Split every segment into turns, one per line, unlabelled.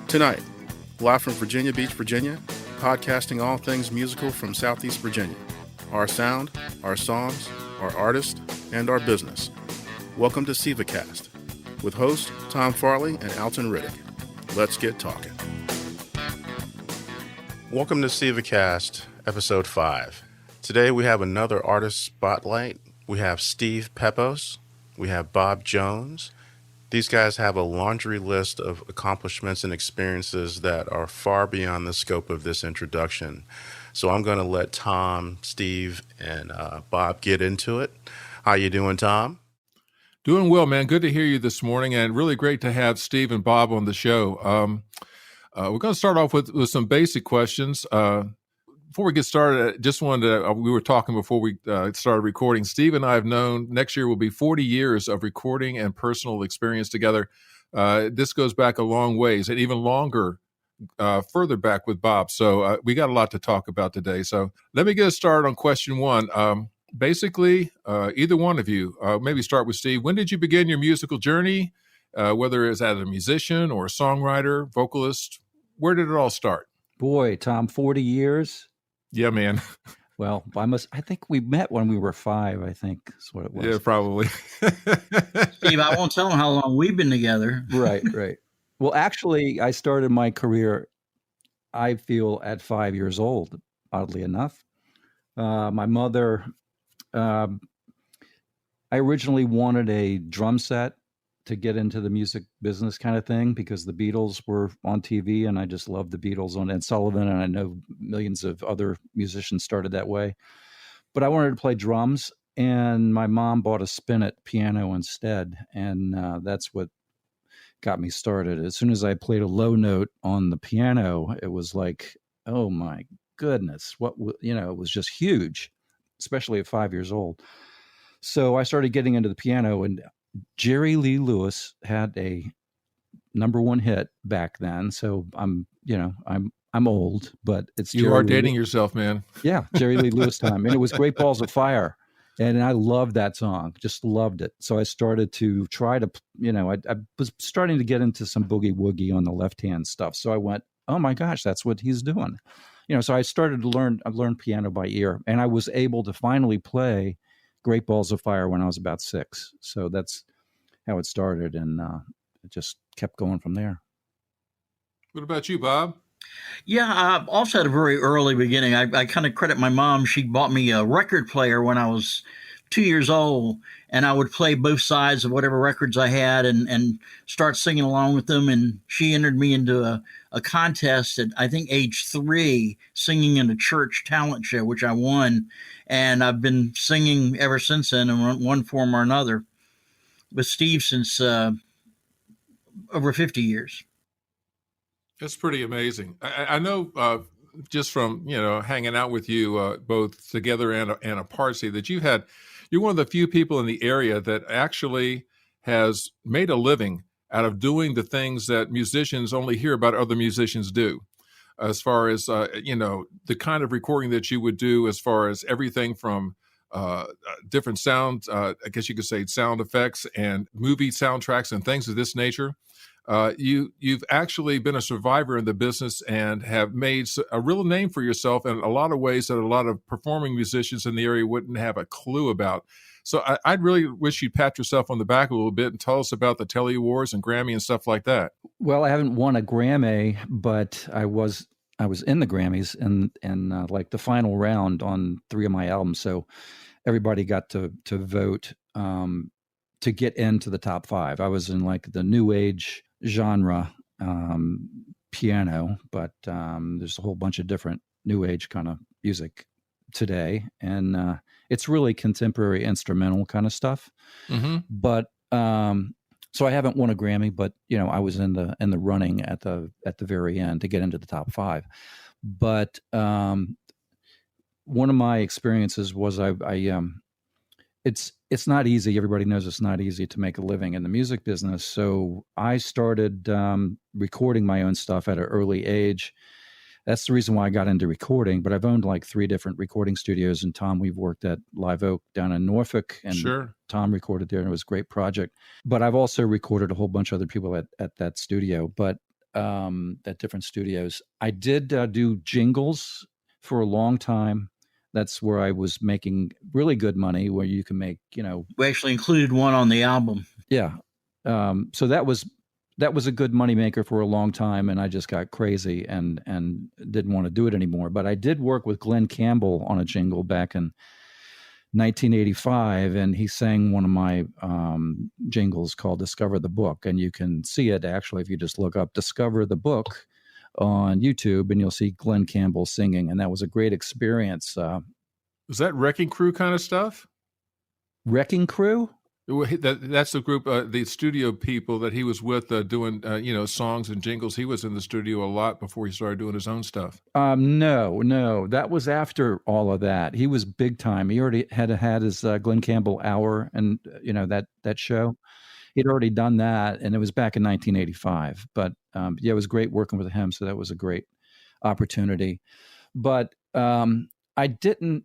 Tonight, live from Virginia Beach, Virginia, podcasting all things musical from Southeast Virginia. Our sound, our songs, our artists, and our business. Welcome to SEVACAST with hosts Tom Farley and Alton Riddick. Let's get talking. Welcome to SEVACAST, episode 5. Today we have another artist spotlight. We have Steve Peppos. We have Bob Jones. These guys have a laundry list of accomplishments and experiences that are far beyond the scope of this introduction. So I'm going to let Tom, Steve, and Bob get into it. How you doing, Tom?
Doing well, man. Good to hear you this morning, and really great to have Steve and Bob on the show. We're going to start off with some basic questions. Before we get started, I just wanted to, we were talking before we started recording. Steve and I have known next year will be 40 years of recording and personal experience together. This goes back a long ways, and even longer, further back with Bob. So we got a lot to talk about today. So let me get us started on question one. Basically, either one of you, maybe start with Steve. When did you begin your musical journey? Whether it's as a musician or a songwriter, vocalist, where did it all start?
Boy, Tom, 40 years.
Yeah, man.
Well, I think we met when we were 5, I think is what it was.
Yeah, probably.
Steve, I won't tell them how long we've been together.
Right. Well, actually, I started my career, I feel, at 5 years old, oddly enough. My mother, I originally wanted a drum set to get into the music business kind of thing because the Beatles were on TV and I just loved the Beatles on Ed Sullivan, and I know millions of other musicians started that way. But I wanted to play drums, and my mom bought a spinet piano instead, and that's what got me started. As soon as I played a low note on the piano, it was like, oh my goodness, it was just huge, especially at 5 years old. So I started getting into the piano, and Jerry Lee Lewis had a number one hit back then. So I'm old, but it's
you are dating yourself, man.
Yeah, Jerry Lee Lewis time, and it was Great Balls of Fire, and I loved that song, just loved it. So I started to try to, I was starting to get into some boogie woogie on the left hand stuff. So I went, oh my gosh, that's what he's doing, So I started to learn piano by ear, and I was able to finally play Great Balls of Fire when I was about 6. So that's how it started, and it just kept going from there.
What about you, Bob?
Yeah, I also had a very early beginning. I kind of credit my mom. She bought me a record player when I was 2 years old, and I would play both sides of whatever records I had and start singing along with them. And she entered me into a contest at, I think, age 3, singing in a church talent show, which I won. And I've been singing ever since then in one form or another with Steve since over 50 years.
That's pretty amazing. I know just from, hanging out with you both together and apart, see that you're one of the few people in the area that actually has made a living out of doing the things that musicians only hear about other musicians do. As far as, the kind of recording that you would do, as far as everything from different sounds, I guess you could say sound effects and movie soundtracks and things of this nature. You've actually been a survivor in the business and have made a real name for yourself in a lot of ways that a lot of performing musicians in the area wouldn't have a clue about. So I'd really wish you'd pat yourself on the back a little bit and tell us about the Telly Awards and Grammy and stuff like that.
Well, I haven't won a Grammy, but I was in the Grammys and like the final round on 3 of my albums. So everybody got to vote to get into the top 5. I was in like the new age genre piano, but there's a whole bunch of different new age kind of music today, and it's really contemporary instrumental kind of stuff. Mm-hmm. But so I haven't won a Grammy, but I was in the running at the very end to get into the top 5. But one of my experiences was it's not easy. Everybody knows it's not easy to make a living in the music business. So I started recording my own stuff at an early age. That's the reason why I got into recording. But I've owned like 3 different recording studios. And Tom, we've worked at Live Oak down in Norfolk. And
sure.
Tom recorded there, and it was a great project. But I've also recorded a whole bunch of other people at that studio. But at different studios. I did do jingles for a long time. That's where I was making really good money, where you can make,
We actually included one on the album.
yeah. So that was a good moneymaker for a long time, and I just got crazy and didn't want to do it anymore. But I did work with Glenn Campbell on a jingle back in 1985, and he sang one of my jingles called "Discover the Book," and you can see it actually if you just look up "Discover the Book" on YouTube, and you'll see Glenn Campbell singing, and that was a great experience.
Was that Wrecking Crew kind of stuff?
Wrecking Crew?
That's the group, the studio people that he was with doing, songs and jingles. He was in the studio a lot before he started doing his own stuff.
No, that was after all of that. He was big time. He already had his Glenn Campbell Hour, and that show. He'd already done that, and it was back in 1985. But it was great working with him. So that was a great opportunity. But I've been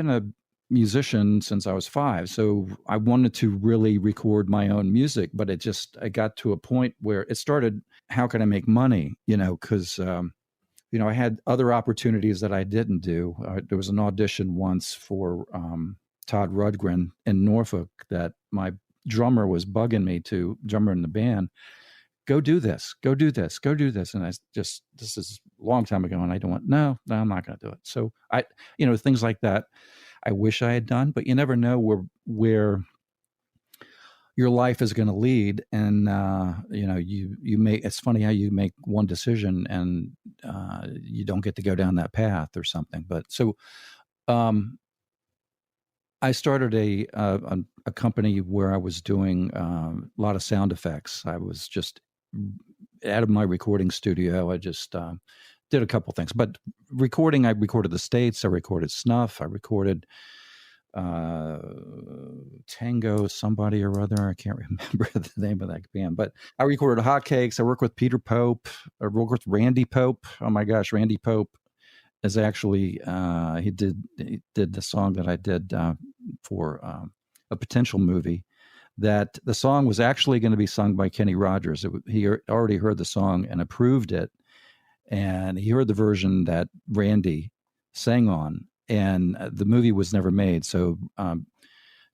a musician since I was 5. So I wanted to really record my own music, but I got to a point where it started, how can I make money? Because, I had other opportunities that I didn't do. There was an audition once for Todd Rundgren in Norfolk that my drummer was bugging me drummer in the band, go do this. And this is a long time ago. And I don't want, no, I'm not going to do it. So things like that I wish I had done, but you never know where your life is going to lead. And, it's funny how you make one decision and you don't get to go down that path or something. But so I started a company where I was doing a lot of sound effects. I was just out of my recording studio. I just did a couple things, but I recorded the States. I recorded snuff. I recorded Tango somebody or other. I can't remember the name of that band, but I recorded Hotcakes. I worked with Peter Pope. I worked with Randy Pope. Oh my gosh, Randy Pope is actually he did the song that I did for a potential movie. That the song was actually going to be sung by Kenny Rogers. He already heard the song and approved it. And he heard the version that Randy sang on, and the movie was never made. So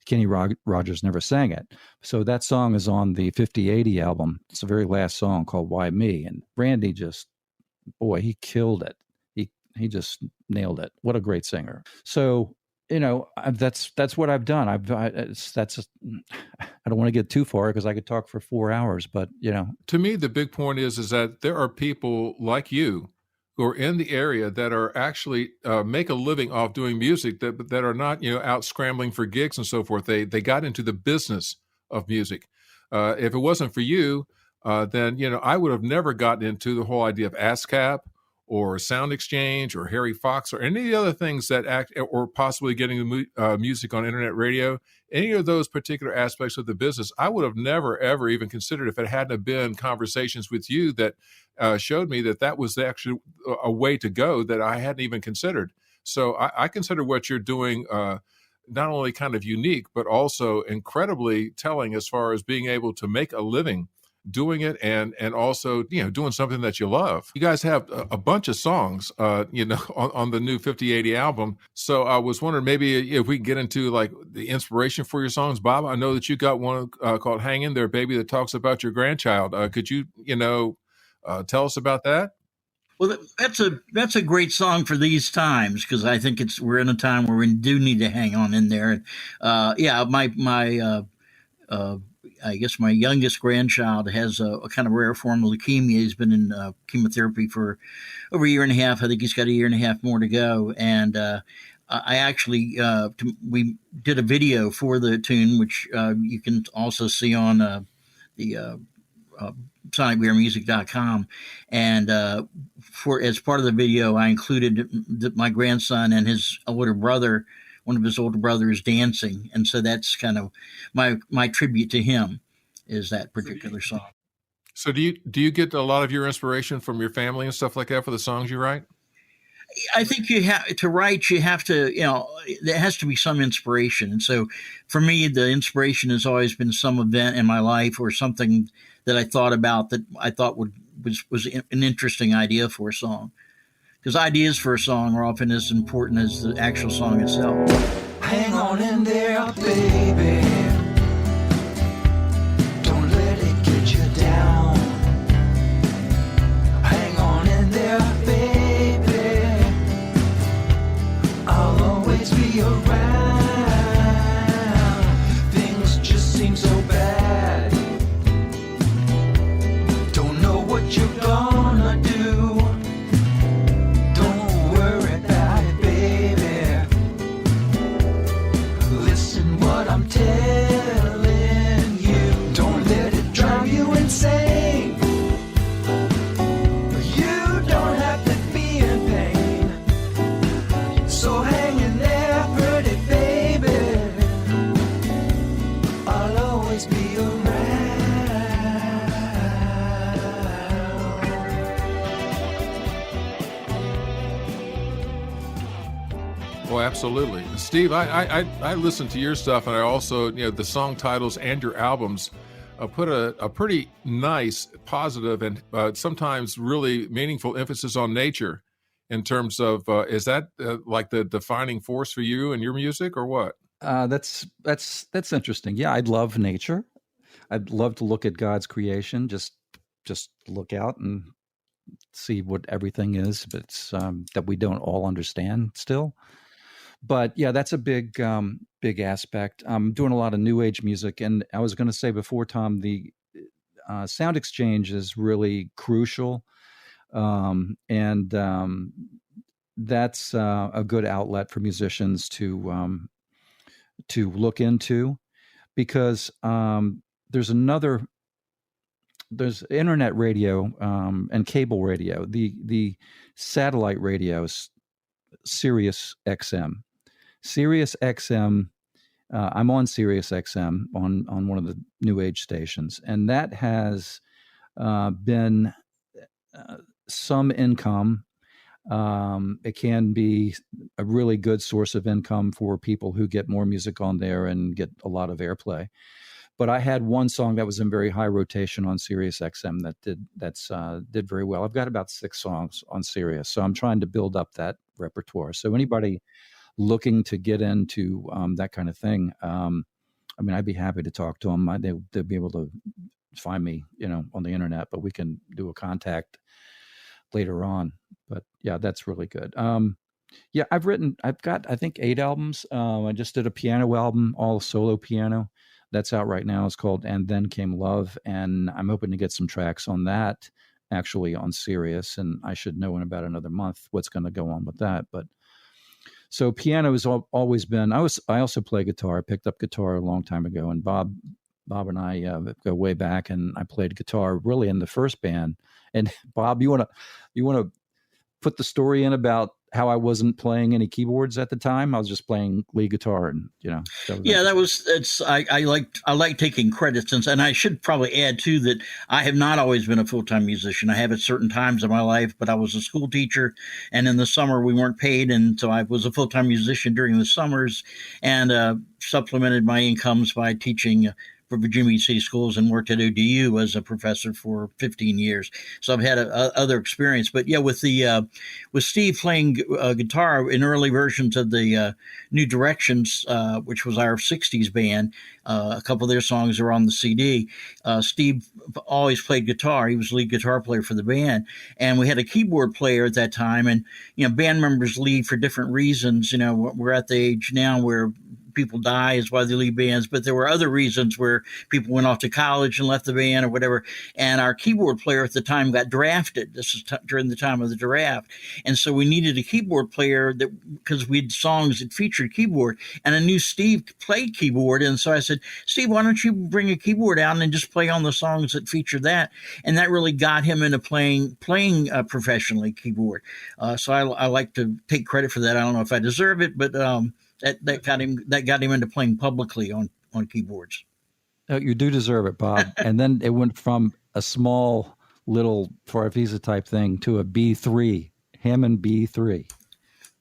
Kenny Rogers never sang it. So that song is on the 50/80 album. It's the very last song called Why Me? And Randy he killed it. He just nailed it. What a great singer. So, that's what I've done. I don't want to get too far because I could talk for 4 hours, but
To me, the big point is that there are people like you who are in the area that are actually make a living off doing music that are not, out scrambling for gigs and so forth. They got into the business of music. If it wasn't for you, then, I would have never gotten into the whole idea of ASCAP or Sound Exchange or Harry Fox or any of the other things that act, or possibly getting music on internet radio, any of those particular aspects of the business, I would have never, ever even considered if it hadn't have been conversations with you that showed me that was actually a way to go that I hadn't even considered. So I consider what you're doing not only kind of unique, but also incredibly telling as far as being able to make a living doing it and also doing something that you love. You guys have a bunch of songs on the new 50/80 album, so I was wondering maybe if we can get into like the inspiration for your songs. Bob, I know that you got one called Hang In There Baby that talks about your grandchild. Could you tell us about that?
Well, that's a great song for these times because I think we're in a time where we do need to hang on in there. I guess my youngest grandchild has a kind of rare form of leukemia. He's been in chemotherapy for over a year and a half. I think he's got a year and a half more to go. And I actually, we did a video for the tune, which you can also see on the sonicbeermusic.com. And as part of the video, I included my grandson and his older brother, one of his older brothers, dancing. And so that's kind of my tribute to him, is that particular song.
So do you get a lot of your inspiration from your family and stuff like that for the songs you write?
I think you have to write. You have to, there has to be some inspiration. And so, for me, the inspiration has always been some event in my life or something that I thought about that I thought was an interesting idea for a song. Because ideas for a song are often as important as the actual song itself.
Hang on in there, baby. Don't let it get you down. Hang on in there, baby. I'll always be around. Things just seem so bad. Don't know what you're gonna do. Don't worry about it, baby. Listen what I'm telling you. Don't let it drive you insane. You don't have to be in pain. So hang in there, pretty baby. I'll always be around.
Well, absolutely, Steve. I listen to your stuff, and I also, the song titles and your albums put a pretty nice, positive, and sometimes really meaningful emphasis on nature. In terms of, is that like the defining force for you and your music, or what?
That's interesting. Yeah, I'd love nature. I'd love to look at God's creation. Just look out and see what everything is. But it's that we don't all understand still. But yeah, that's a big aspect. I'm doing a lot of new age music, and I was going to say before, Tom, the sound exchange is really crucial, and that's a good outlet for musicians to look into, because there's internet radio and cable radio, the satellite radios, Sirius XM. Sirius XM, I'm on Sirius XM on one of the new age stations, and that has been some income. It can be a really good source of income for people who get more music on there and get a lot of airplay. But I had one song that was in very high rotation on Sirius XM that did very well. I've got about 6 songs on Sirius, so I'm trying to build up that repertoire. So anybody looking to get into that kind of thing, I'd be happy to talk to them. They'll be able to find me, on the internet, but we can do a contact later on. But yeah, that's really good. Yeah, I've got, I think, 8 albums. I just did a piano album, all solo piano. That's out right now. It's called And Then Came Love. And I'm hoping to get some tracks on that actually on Sirius. And I should know in about another month what's going to go on with that. But so piano has always been, I also play guitar. I picked up guitar a long time ago, and Bob and I go way back, and I played guitar really in the first band. And Bob, you want to put the story in about how I wasn't playing any keyboards at the time? I was just playing lead guitar, and
I like taking credits, and I should probably add too that I have not always been a full-time musician. I have at certain times in my life, but I was a school teacher, and in the summer we weren't paid, and so I was a full-time musician during the summers, and supplemented my incomes by teaching for Virginia City Schools and worked at ODU as a professor for 15 years. So I've had other experience. But yeah, with Steve playing guitar in early versions of the New Directions, which was our 60s band, a couple of their songs are on the CD. Steve always played guitar. He was the lead guitar player for the band. And we had a keyboard player at that time. And, band members leave for different reasons. We're at the age now where people die is why they leave bands, but there were other reasons where people went off to college and left the band or whatever. And our keyboard player at the time got drafted. This is during the time of the draft. And so we needed a keyboard player because we had songs that featured keyboard, and I knew Steve played keyboard. And so I said, Steve, why don't you bring a keyboard out and just play on the songs that feature that? And that really got him into playing professionally keyboard. So I like to take credit for that. I don't know if I deserve it, but, that got him into playing publicly on keyboards.
Oh, you do deserve it, Bob. And then it went from a small little Farfisa type thing to a B3, Hammond B3.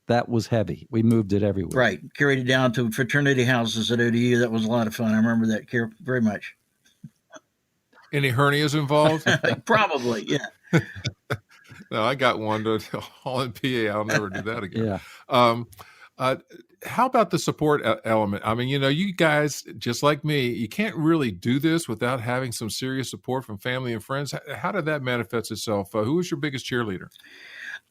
that was heavy. We moved it everywhere.
Right. Carried it down to fraternity houses at ODU. That was a lot of fun. I remember that very much.
Any hernias involved?
Probably, yeah.
No, I got one to all in PA. I'll never do that again.
Yeah.
How about the support element? I mean, you guys, just like me, you can't really do this without having some serious support from family and friends. How did that manifest itself? Who was your biggest cheerleader?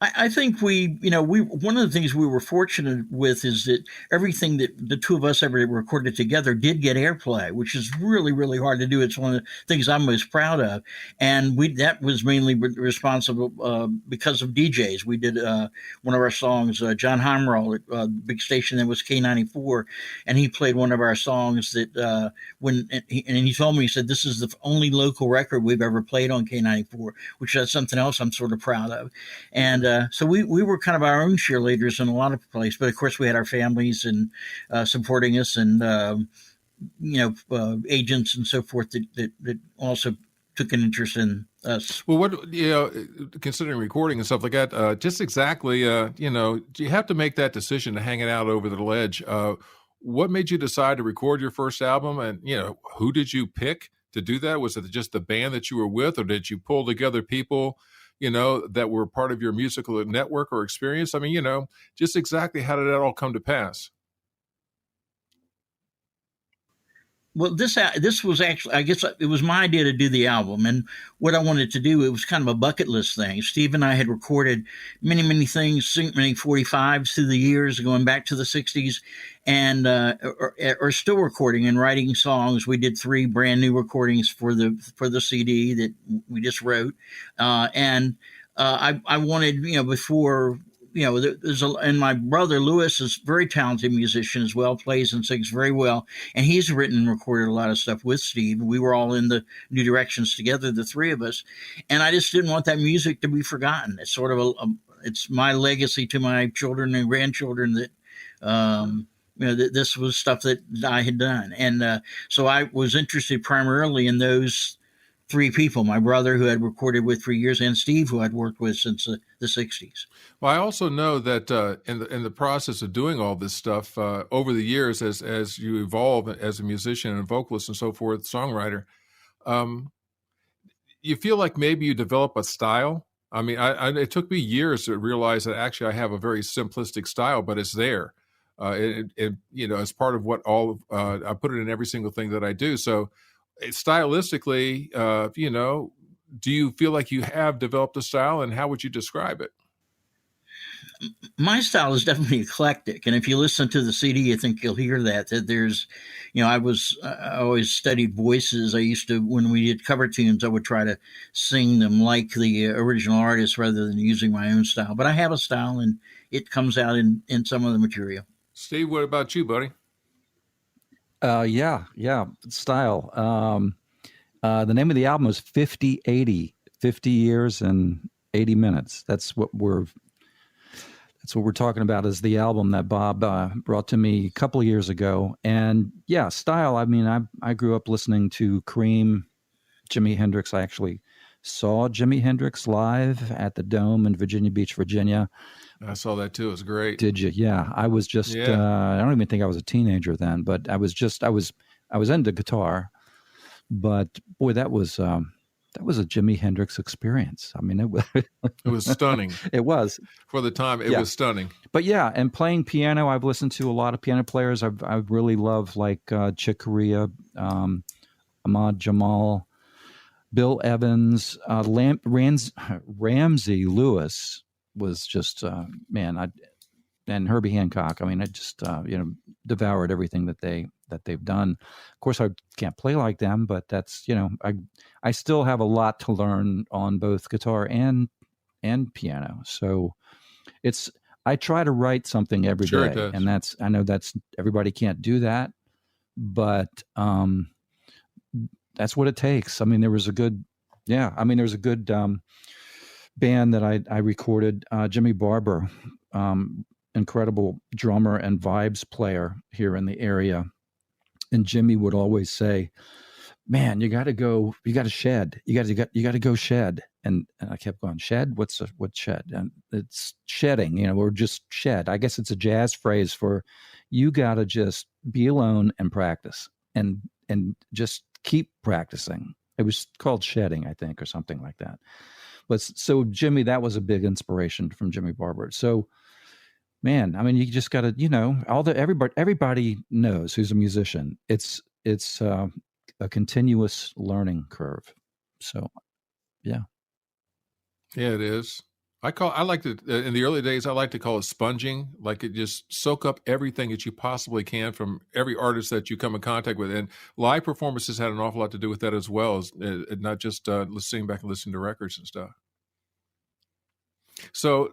I think we one of the things we were fortunate with is that everything that the two of us ever recorded together did get airplay, which is really, really hard to do. It's one of the things I'm most proud of. And that was mainly responsible because of DJs. We did one of our songs, John Heimerl at a big station that was K94, and he played one of our songs that he told me, he said, this is the only local record we've ever played on K94, which is something else I'm sort of proud of. And so we were kind of our own cheerleaders in a lot of places, but of course we had our families and supporting us, and agents and so forth that also took an interest in us.
Well, what considering recording and stuff like that, just exactly, do you have to make that decision to hang it out over the ledge? What made you decide to record your first album, and who did you pick to do that? Was it just the band that you were with, or did you pull together people that were part of your musical network or experience? I mean, just exactly how did that all come to pass?
Well, this was actually, I guess it was my idea to do the album, and what I wanted to do, it was kind of a bucket list thing. Steve and I had recorded many, many things, many 45s through the years, going back to the 60s, and are still recording and writing songs. We did 3 brand new recordings for the CD that we just wrote, and I wanted, before. And my brother Lewis is a very talented musician as well, plays and sings very well, and he's written and recorded a lot of stuff with Steve. We were all in the New Directions together, the 3 of us, and I just didn't want that music to be forgotten. It's sort of it's my legacy to my children and grandchildren that this was stuff that I had done, and so I was interested primarily in those 3 people: my brother, who I'd recorded with for years, and Steve, who I'd worked with since the 60s.
Well, I also know that in the process of doing all this stuff over the years, as you evolve as a musician and vocalist and so forth, songwriter, you feel like maybe you develop a style. I mean, it took me years to realize that actually I have a very simplistic style, but it's there. As part of what I put it in every single thing that I do. So stylistically, do you feel like you have developed a style, and how would you describe it?
My style is definitely eclectic, and if you listen to the CD, I think you'll hear that there's, I always studied voices. I used to, when we did cover tunes, I would try to sing them like the original artist rather than using my own style. But I have a style, and it comes out in some of the material.
Steve, what about you, buddy?
Yeah, style. The name of the album was 50/80, 50 years and 80 minutes. That's what we're talking about, is the album that Bob brought to me a couple of years ago. And yeah, style. I mean, I grew up listening to Cream, Jimi Hendrix. I actually saw Jimi Hendrix live at the Dome in Virginia Beach, Virginia.
I saw that too. It was great.
Did you? Yeah. I was just, I don't even think I was a teenager then, but I was into guitar, but boy, that was a Jimi Hendrix experience. I mean,
it was stunning.
It was for
the time. It was stunning.
But yeah, and playing piano, I've listened to a lot of piano players. I really love like Chick Corea, Ahmad Jamal, Bill Evans, Ramsey Lewis was just and Herbie Hancock. I mean, I just devoured everything that they've done. Of course, I can't play like them, but that's I still have a lot to learn on both guitar and piano. So I try to write something every day, and I know that's everybody can't do that, but that's what it takes. I mean, there was a good band that I recorded, Jimmy Barber, incredible drummer and vibes player here in the area. And Jimmy would always say, man, you got to go. You got to shed. You got to go shed. And I kept going, shed. What's shed? And it's shedding. Or just shed. I guess it's a jazz phrase for you got to just be alone and practice and just keep practicing. It was called shedding, I think, or something like that. But so Jimmy, that was a big inspiration from Jimmy Barber. So, man, I mean, you just got to, everybody knows who's a musician. It's a continuous learning curve. So, yeah.
Yeah, it is. I like to, in the early days, I like to call it sponging. Like it just soak up everything that you possibly can from every artist that you come in contact with. And live performances had an awful lot to do with that as well, as not just sitting back and listening to records and stuff. So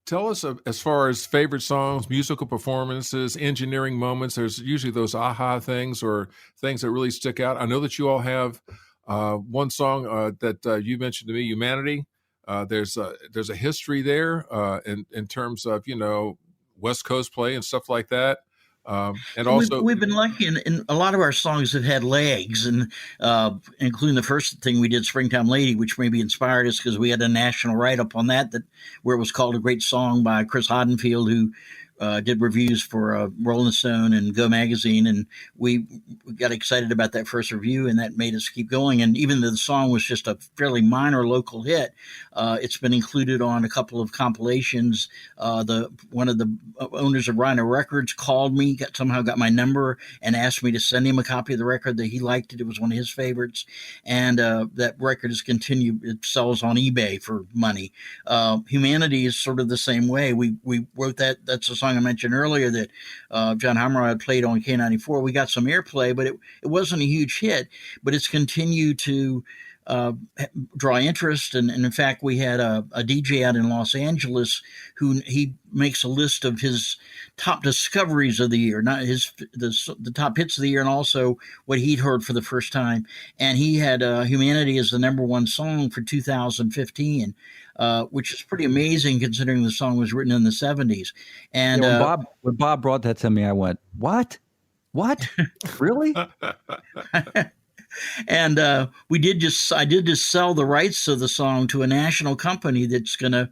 tell us, as far as favorite songs, musical performances, engineering moments, there's usually those aha things or things that really stick out. I know that you all have one song that you mentioned to me, Humanity. There's a history there in terms of, West Coast play and stuff like that. And also
we've been lucky in a lot of our songs have had legs, and including the first thing we did, Springtime Lady, which maybe inspired us because we had a national write-up on that where it was called A Great Song by Chris Hoddenfield, who did reviews for Rolling Stone and Go Magazine, and we got excited about that first review, and that made us keep going. And even though the song was just a fairly minor local hit, it's been included on a couple of compilations. One of the owners of Rhino Records called me, somehow got my number, and asked me to send him a copy of the record that he liked. It was one of his favorites, and that record has continued. It sells on eBay for money. Humanity is sort of the same way. We wrote that. That's a song I mentioned earlier that John Hammer had played on K94. We got some airplay, but it wasn't a huge hit, but it's continued to draw interest. And in fact, we had a DJ out in Los Angeles who he makes a list of his top discoveries of the year, not the top hits of the year, and also what he'd heard for the first time. And he had Humanity as the number one song for 2015. Which is pretty amazing considering the song was written in the 70s. And
when Bob brought that to me, I went, "What? Really?"
And I did just sell the rights to the song to a national company that's going to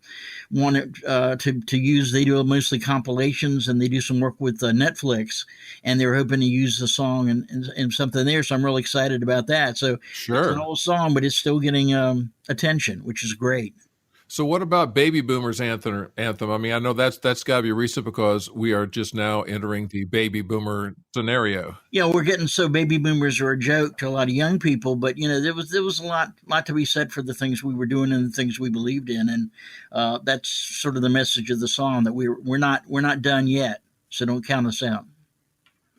want it to use. They do mostly compilations, and they do some work with Netflix, and they're hoping to use the song and something there. So I'm really excited about that. So
sure,
it's an old song, but it's still getting attention, which is great.
So what about Baby Boomers anthem? I mean, I know that's got to be recent because we are just now entering the baby boomer scenario.
Yeah, we're getting so baby boomers are a joke to a lot of young people, but there was a lot to be said for the things we were doing and the things we believed in, and that's sort of the message of the song, that we're not done yet, so don't count us out.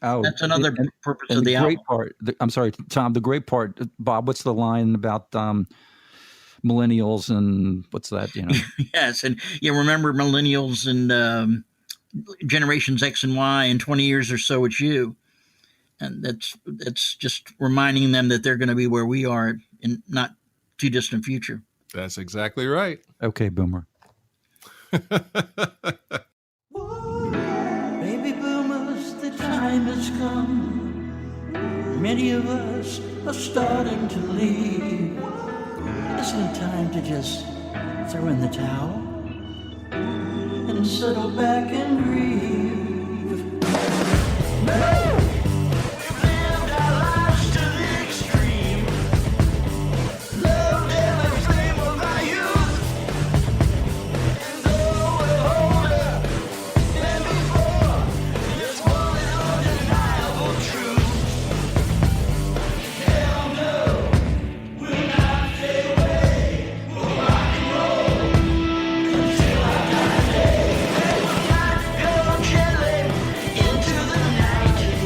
Oh,
that's another purpose of the album.
Great part. I'm sorry, Tom. The great part, Bob. What's the line about? Millennials and what's that?
Yes, and remember millennials and generations X and Y. In 20 years or so, it's you, and that's just reminding them that they're going to be where we are in not too distant future.
That's exactly right.
Okay, Boomer.
Baby boomers, the time has come. Many of us are starting to leave. Isn't it time to just throw in the towel and settle back and grieve? No! We've lived our lives to the extreme. Loved every flame of our youth. And though we're older than before, there's one undeniable truth. Hell no, we'll not fade away. Until I die, we will not go gently into the night.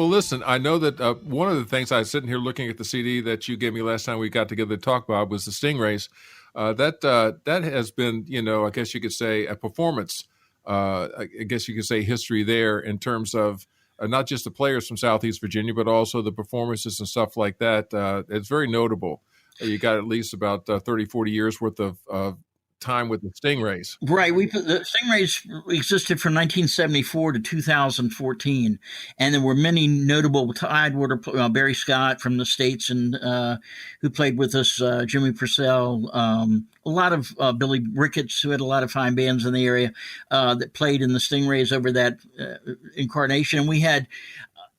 Well, listen, I know that one of the things I was sitting here looking at the CD that you gave me last time we got together to talk about was the Stingrays. That has been, I guess you could say a performance. I guess you could say history there in terms of not just the players from Southeast Virginia, but also the performances and stuff like that. It's very notable. You got at least about 30, 40 years worth of time with the Stingrays.
Right. The Stingrays existed from 1974 to 2014, and there were many notable Tidewater. Barry Scott from the States, and who played with us, Jimmy Purcell, a lot of Billy Ricketts, who had a lot of fine bands in the area that played in the Stingrays over that incarnation. And we had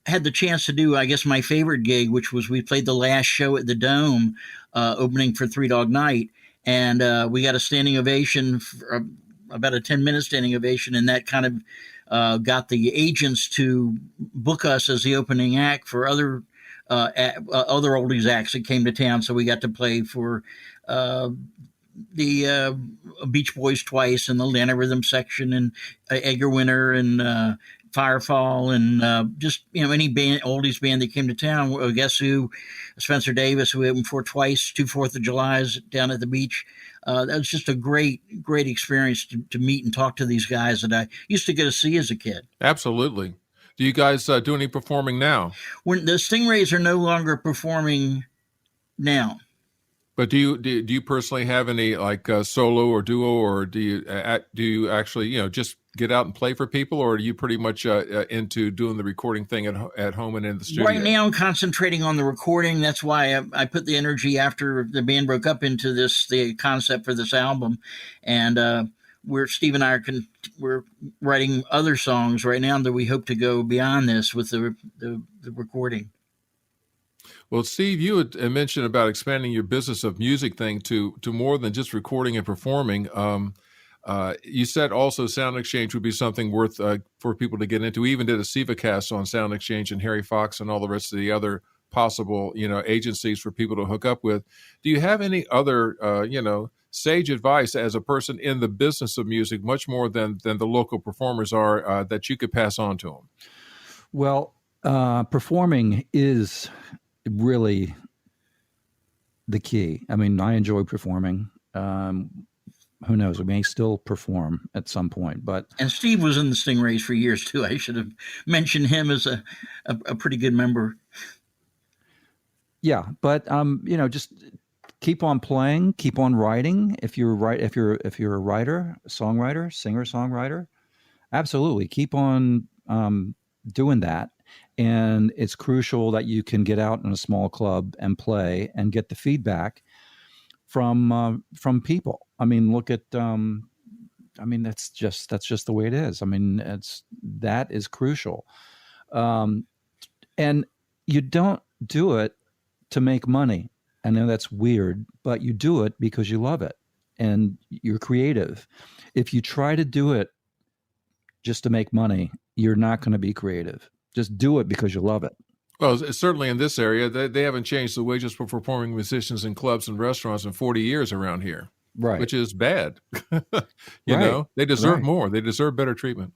the chance to do, I guess, my favorite gig, which was we played the last show at the Dome, opening for Three Dog Night. And we got a standing ovation, about a 10-minute standing ovation, and that kind of got the agents to book us as the opening act for other oldies acts that came to town. So we got to play for the Beach Boys twice, and the Atlanta Rhythm section, and Edgar Winter, and Firefall, and just any oldies band that came to town. Guess Who, Spencer Davis, who we opened for twice, 2 4th of Julys down at the beach. That was just a great experience to meet and talk to these guys that I used to get to see as a kid.
Absolutely. Do you guys do any performing now?
When the Stingrays are no longer performing now.
But do you personally have any like solo or duo, or do you actually just get out and play for people, or are you pretty much into doing the recording thing at home and in the studio?
Right now I'm concentrating on the recording. That's why I put the energy after the band broke up into the concept for this album. And Steve and I we're writing other songs right now that we hope to go beyond this with the recording.
Well, Steve, you had mentioned about expanding your business of music thing to more than just recording and performing. You said also Sound Exchange would be something worth for people to get into. We even did a SEVACAST on Sound Exchange and Harry Fox and all the rest of the other possible agencies for people to hook up with. Do you have any other sage advice as a person in the business of music, much more than the local performers are, that you could pass on to them?
Well, performing is really the key. I mean, I enjoy performing. Who knows? We may still perform at some point,
and Steve was in the Stingrays for years too. I should have mentioned him as a pretty good member.
Yeah, but just keep on playing, keep on writing. If you're a writer, songwriter, singer, songwriter, absolutely keep on doing that. And it's crucial that you can get out in a small club and play and get the feedback from people. I mean, look at, that's just the way it is. I mean, that is crucial. And you don't do it to make money. I know that's weird, but you do it because you love it and you're creative. If you try to do it just to make money, you're not going to be creative. Just do it because you love it.
Well, certainly in this area, they haven't changed the wages for performing musicians in clubs and restaurants in 40 years around here,
right?
Which is bad. You know, they deserve more. They deserve better treatment.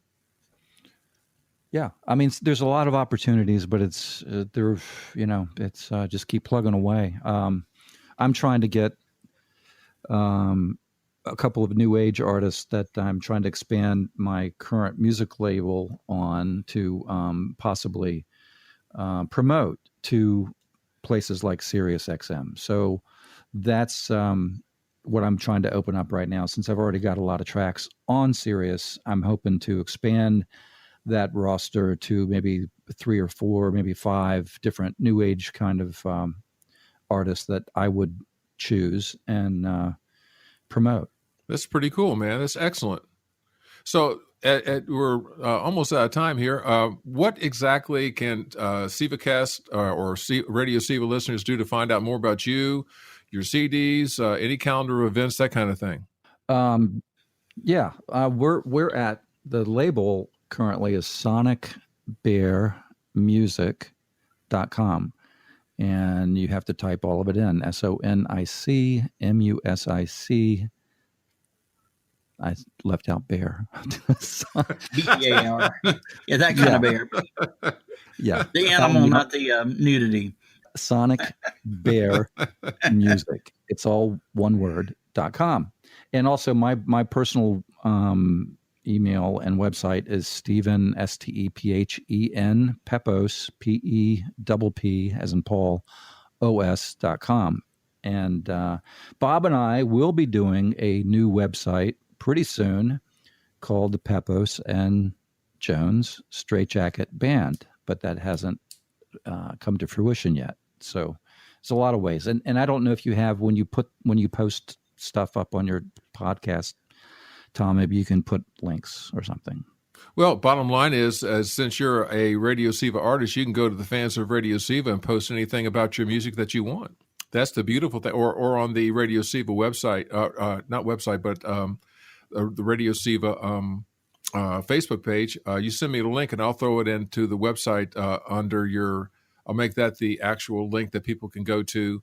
Yeah, I mean, there's a lot of opportunities, but it's just keep plugging away. I'm trying to get a couple of new age artists that I'm trying to expand my current music label on to possibly promote to places like Sirius XM. So that's what I'm trying to open up right now. Since I've already got a lot of tracks on Sirius, I'm hoping to expand that roster to maybe 3 or 4, maybe 5 different new age kind of artists that I would choose and promote.
That's pretty cool, man. That's excellent. So we're almost out of time here. What exactly can SEVACAST or Radio Seva listeners do to find out more about you, your CDs, any calendar of events, that kind of thing? We're at the label currently is sonicbearmusic.com. And you have to type all of it in, SONICMUSIC
I left out bear.
BAR. Yeah, that kind of bear.
Yeah.
The animal, not the nudity.
Sonic Bear Music. It's all one word.com. And also my personal email and website is Stephen, Stephen, Peppos, Pepp as in Paul, os.com. And Bob and I will be doing a new website pretty soon called the Peppos and Jones Straitjacket Band, but that hasn't come to fruition yet. So there's a lot of ways. And I don't know if you have, when you post stuff up on your podcast, Tom, maybe you can put links or something.
Well, bottom line is, since you're a Radio Siva artist, you can go to the fans of Radio Siva and post anything about your music that you want. That's the beautiful thing. Or on the Radio Siva website, not website, but the Radio Siva Facebook page. You send me the link and I'll throw it into the website under your. I'll make that the actual link that people can go to,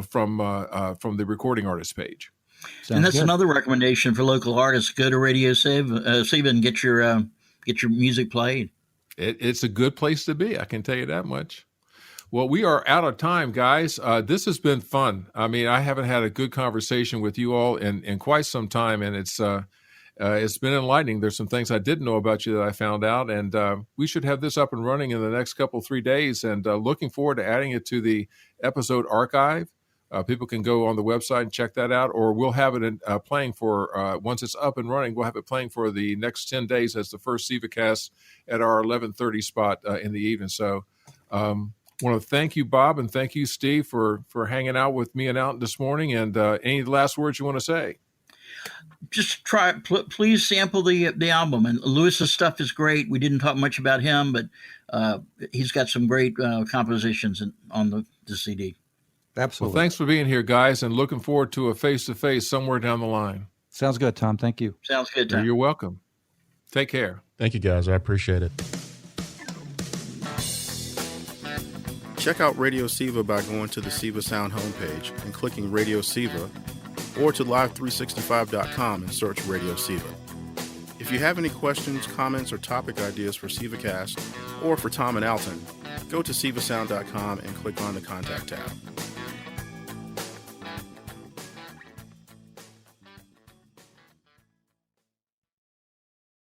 from the recording artist page.
And that's another recommendation for local artists. Go to Radio Siva and get your music played.
It's a good place to be. I can tell you that much. Well, we are out of time, guys. This has been fun. I mean, I haven't had a good conversation with you all in quite some time, and it's been enlightening. There's some things I didn't know about you that I found out, and we should have this up and running in the next 3 days, and looking forward to adding it to the episode archive. People can go on the website and check that out, or we'll have it playing for, once it's up and running, we'll have it playing for the next 10 days as the first SEVACAST at our 11:30 spot in the evening. So I want to thank you, Bob, and thank you, Steve, for hanging out with me and Alton this morning. And any last words you want to say?
Just please sample the album. And Lewis's stuff is great. We didn't talk much about him, but he's got some great compositions on the CD.
Absolutely.
Well, thanks for being here, guys, and looking forward to a face-to-face somewhere down the line.
Sounds good, Tom. Thank you.
Sounds good, Tom.
You're welcome. Take care.
Thank you, guys. I appreciate it. Check out Radio Siva by going to the Siva Sound homepage and clicking Radio Siva, or to live365.com and search Radio Siva. If you have any questions, comments, or topic ideas for SEVACAST or for Tom and Alton, go to sivasound.com and click on the Contact tab.